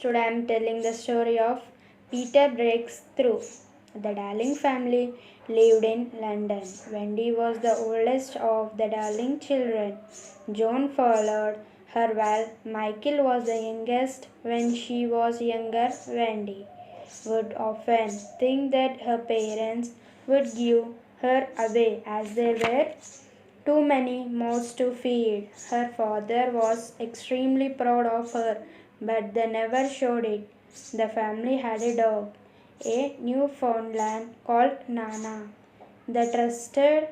Today I am telling the story of Peter Breaks Through. The Darling family lived in London. Wendy was the oldest of the Darling children. Joan followed her while Michael was the youngest. When she was younger, Wendy would often think that her parents would give her away as there were too many mouths to feed. Her father was extremely proud of her, but they never showed it. The family had a dog, a Newfoundland called Nana. They trusted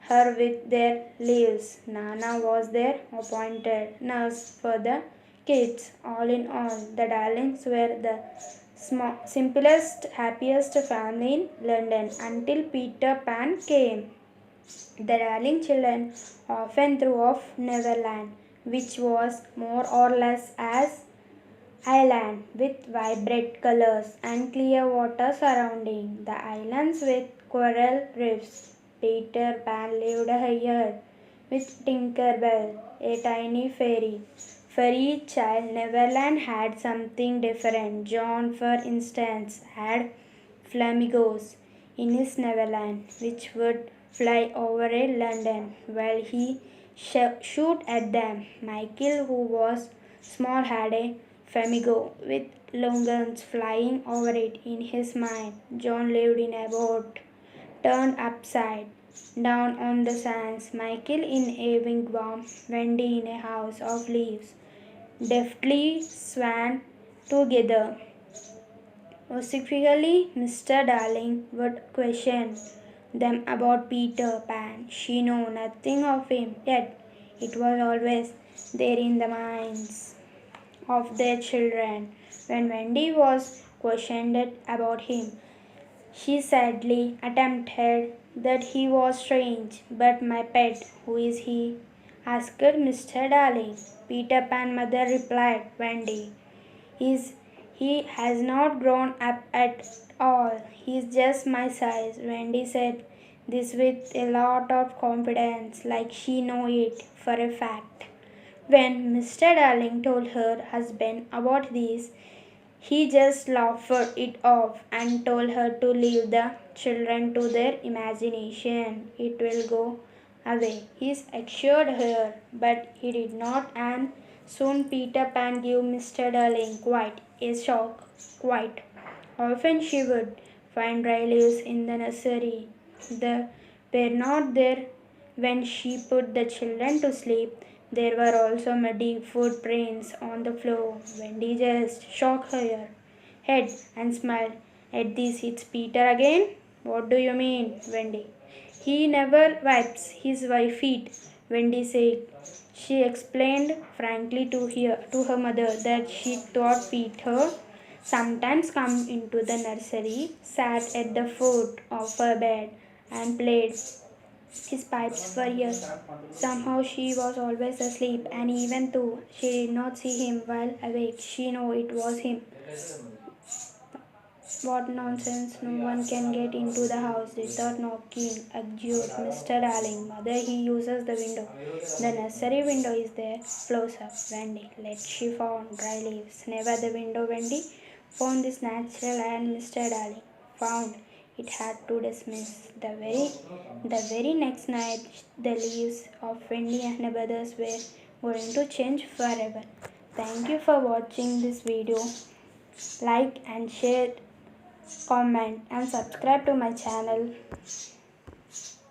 her with their lives. Nana was their appointed nurse for the kids. All in all, the Darlings were the simplest, happiest family in London until Peter Pan came. The Darling children often threw off Neverland, which was more or less as island with vibrant colors and clear water surrounding the islands with coral reefs. Peter Pan lived here with Tinker Bell, a tiny fairy. For each child, Neverland had something different. John, for instance, had flamingos in his Neverland, which would fly over London while he shoot at them. Michael, who was small, had a flamingo with lungons flying over it in his mind. John lived in a boat turned upside down on the sands. Michael in a wigwam. Wendy in a house of leaves, deftly swan together. Specifically, Mr. Darling would question them about Peter Pan. She knew nothing of him, yet it was always there in the minds of their children. When Wendy was questioned about him, she sadly attempted that he was strange. But my pet, who is he? Asked Mr. Darling. Peter Pan mother replied, Wendy. He's, he has not grown up at all. He's just my size. Wendy said this with a lot of confidence, like she knew it for a fact. When Mr. Darling told her husband about this, he just laughed it off and told her to leave the children to their imagination. It will go away. He assured her, but he did not, and soon Peter Pan gave Mr. Darling quite a shock. Quite often she would find dry leaves in the nursery. They were not there when she put the children to sleep. There were also muddy footprints on the floor. Wendy just shook her head and smiled at this. It's Peter again? What do you mean, Wendy? He never wipes his feet, Wendy said. She explained frankly to her mother that she thought Peter sometimes come into the nursery, sat at the foot of her bed, and played his pipes for years. Somehow she was always asleep, and even though she did not see him while awake, she knew it was him. What nonsense! No one can get into the house without knocking, argued Mr. Darling. Mother, he uses the window. The nursery window is there. Close up, Wendy. She found dry leaves. Never the window, Wendy. Found this natural, and Mr. Darling found it had to dismiss. The very next night, the leaves of Wendy and her brothers were going to change forever. Thank you for watching this video. Like and share, comment and subscribe to my channel.